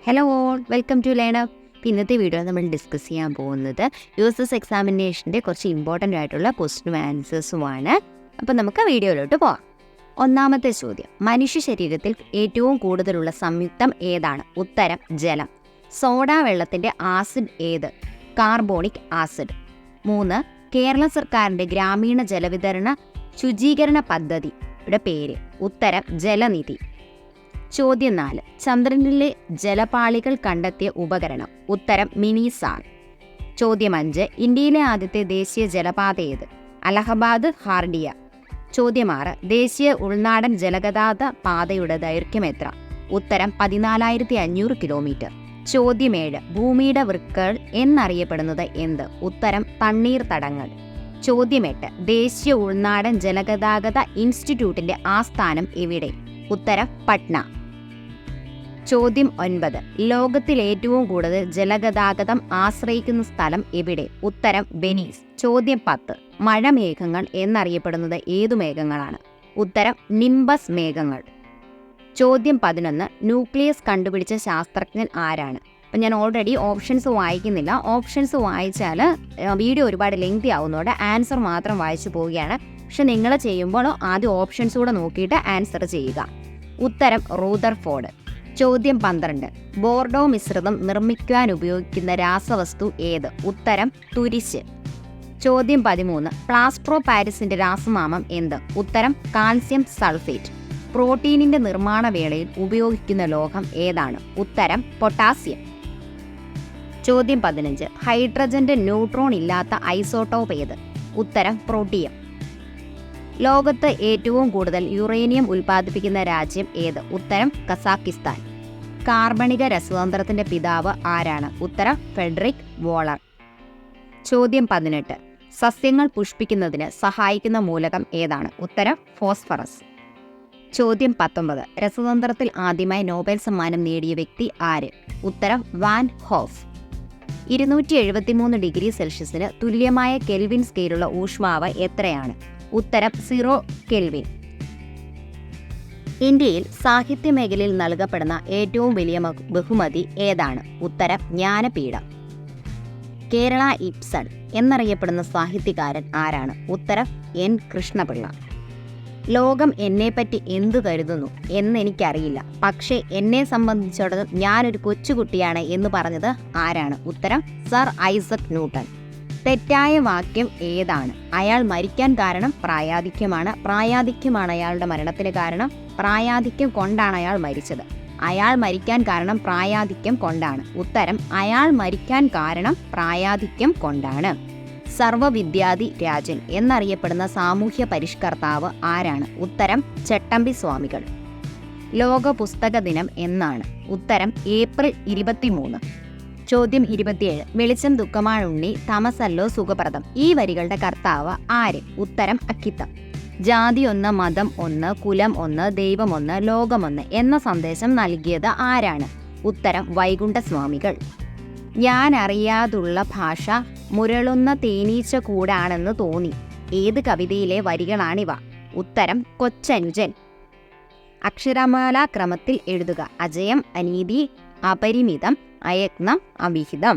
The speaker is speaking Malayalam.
Hello all, welcome to learner. ഇന്നത്തെ വീഡിയോ നമ്മൾ ഡിസ്കസ് ചെയ്യാൻ പോകുന്നത് USS എക്സാമിനേഷൻ്റെ കുറച്ച് ഇമ്പോർട്ടൻ്റ് ആയിട്ടുള്ള ക്വസ്റ്റ്യനും ആൻസേഴ്സുമാണ്. അപ്പോൾ നമുക്ക് വീഡിയോയിലോട്ട് പോകാം. ഒന്നാമത്തെ ചോദ്യം, മനുഷ്യ ശരീരത്തിൽ ഏറ്റവും കൂടുതലുള്ള സംയുക്തം ഏതാണ്? ഉത്തരം ജലം. സോഡാ വെള്ളത്തിൻ്റെ ആസിഡ് ഏത്? Carbonic acid. 3. കേരള സർക്കാരിൻ്റെ ഗ്രാമീണ ജലവിതരണ ശുചീകരണ പദ്ധതിയുടെ പേര്? ഉത്തരം ജലനിധി. ചോദ്യം 4, ചന്ദ്രനിലെ ജലപാളികൾ കണ്ടെത്തിയ ഉപകരണം? ഉത്തരം മിനിസാർ. ചോദ്യം 5, ഇന്ത്യയിലെ ആദ്യത്തെ ദേശീയ ജലപാത ഏത്? അലഹബാദ് ഹാർഡിയ. ചോദ്യം 6, ദേശീയ ഉൾനാടൻ ജലഗതാഗത പാതയുടെ ദൈർഘ്യം എത്ര? ഉത്തരം 14,500 കിലോമീറ്റർ. ചോദ്യം 7, ഭൂമിയുടെ വൃക്കകൾ എന്നറിയപ്പെടുന്നത് എന്ത്? ഉത്തരം തണ്ണീർത്തടങ്ങൾ. ചോദ്യം 8, ദേശീയ ഉൾനാടൻ ജലഗതാഗത ഇൻസ്റ്റിറ്റ്യൂട്ടിന്റെ ആസ്ഥാനം എവിടെ? ഉത്തരം പട്ന. ചോദ്യം 9, ലോകത്തിൽ ഏറ്റവും കൂടുതൽ ജലഗതാഗതം ആശ്രയിക്കുന്ന സ്ഥലം എവിടെ? ഉത്തരം വെനീസ്. ചോദ്യം 10, മഴമേഘങ്ങൾ എന്നറിയപ്പെടുന്നത് ഏതു മേഘങ്ങളാണ്? ഉത്തരം നിംബസ് മേഘങ്ങൾ. ചോദ്യം 11, ന്യൂക്ലിയസ് കണ്ടുപിടിച്ച ശാസ്ത്രജ്ഞൻ ആരാണ്? അപ്പം ഞാൻ ഓൾറെഡി ഓപ്ഷൻസ് വായിക്കുന്നില്ല. ഓപ്ഷൻസ് വായിച്ചാൽ വീഡിയോ ഒരുപാട് ലെങ്തി ആവുന്നതോടെ ആൻസർ മാത്രം വായിച്ചു പോവുകയാണ്. പക്ഷെ നിങ്ങൾ ചെയ്യുമ്പോൾ ആദ്യം ഓപ്ഷൻസ് കൂടെ നോക്കിയിട്ട് ആൻസർ ചെയ്യുക. ഉത്തരം റൂദർഫോർഡ്. ചോദ്യം 12, ബോർഡോ മിശ്രിതം നിർമ്മിക്കുവാൻ ഉപയോഗിക്കുന്ന രാസവസ്തു ഏത്? ഉത്തരം തുരിശ്. ചോദ്യം 13, പ്ലാസ്റ്റർ പാരിസിന്റെ രാസനാമം എന്ത്? ഉത്തരം കാൽസ്യം സൾഫേറ്റ്. പ്രോട്ടീനിന്റെ നിർമ്മാണ വേളയിൽ ഉപയോഗിക്കുന്ന ലോഹം ഏതാണ്? ഉത്തരം പൊട്ടാസ്യം. ചോദ്യം 15, ഹൈഡ്രജന്റെ ന്യൂട്രോൺ ഇല്ലാത്ത ഐസോട്ടോപ്പ് ഏത്? ഉത്തരം പ്രോട്ടിയം. ലോകത്ത് ഏറ്റവും കൂടുതൽ യുറേനിയം ഉൽപ്പാദിപ്പിക്കുന്ന രാജ്യം ഏത്? ഉത്തരം കസാക്കിസ്ഥാൻ. കാർബണിക രസതന്ത്രത്തിന്റെ പിതാവ് ആരാണ്? ഉത്തരം ഫെഡറിക് വോളർ. ചോദ്യം 18, സസ്യങ്ങൾ പുഷ്പിക്കുന്നതിന് സഹായിക്കുന്ന മൂലകം ഏതാണ്? ഉത്തരം ഫോസ്ഫറസ്. ചോദ്യം 19, രസതന്ത്രത്തിൽ ആദ്യമായി നോബൽ സമ്മാനം നേടിയ വ്യക്തി ആര്? ഉത്തരം വാൻ ഹോഫ്. 273 ഡിഗ്രി സെൽഷ്യസിന് തുല്യമായ കെൽവിൻ സ്കെയിലുള്ള ഊഷ്മാവ് എത്രയാണ്? ഉത്തരം 0 കെൽവിൻ. ഇന്ത്യയിൽ സാഹിത്യ മേഖലയിൽ നൽകപ്പെടുന്ന ഏറ്റവും വലിയ ബഹുമതി ഏതാണ്? ഉത്തരം ജ്ഞാനപീഠം. കേരള ഇബ്സൺ എന്നറിയപ്പെടുന്ന സാഹിത്യകാരൻ ആരാണ്? ഉത്തരം N കൃഷ്ണപിള്ള. ലോകം എന്നെപ്പറ്റി എന്തു കരുതുന്നു എന്നെനിക്കറിയില്ല, പക്ഷേ എന്നെ സംബന്ധിച്ചിടത്തോളം ഞാനൊരു കൊച്ചുകുട്ടിയാണ് എന്ന് പറഞ്ഞത് ആരാണ്? ഉത്തരം സർ ഐസക് ന്യൂട്ടൺ. തെറ്റായ വാക്യം ഏതാണ്? അയാൾ മരിക്കാൻ കാരണം പ്രായാധിക്യമാണ്. പ്രായാധിക്യമാണ് അയാളുടെ മരണത്തിന് കാരണം. പ്രായാധിക്യം കൊണ്ടാണ് അയാൾ മരിച്ചത്. അയാൾ മരിക്കാൻ കാരണം പ്രായാധിക്യം കൊണ്ടാണ്. ഉത്തരം അയാൾ മരിക്കാൻ കാരണം പ്രായാധിക്യം കൊണ്ടാണ്. സർവവിദ്യാധി രാജൻ എന്നറിയപ്പെടുന്ന സാമൂഹ്യ പരിഷ്കർത്താവ് ആരാണ്? ഉത്തരം ചട്ടമ്പി സ്വാമികൾ. ലോക പുസ്തക ദിനം എന്നാണ്? ഉത്തരം ഏപ്രിൽ 23. ചോദ്യം 27, വെളിച്ചം ദുഃഖമാണുണ്ണി, തമസല്ലോ സുഖപ്രദം. ഈ വരികളുടെ കർത്താവ് ആര്? ഉത്തരം അക്കിത്തം. ജാതി ഒന്ന്, മതം ഒന്ന്, കുലം ഒന്ന്, ദൈവം ഒന്ന്, ലോകമൊന്ന് എന്ന സന്ദേശം നൽകിയത് ആരാണ്? ഉത്തരം വൈകുണ്ഠസ്വാമികൾ. ഞാൻ അറിയാതുള്ള ഭാഷ മുരളുന്ന തേനീച്ച കൂടാണെന്ന് തോന്നി. ഏത് കവിതയിലെ വരികളാണിവ? ഉത്തരം കൊച്ചനുജൻ. അക്ഷരമാലാ ക്രമത്തിൽ എഴുതുക. അജയം, അനീതി, അപരിമിതം, അയത്നം, അവിഹിതം.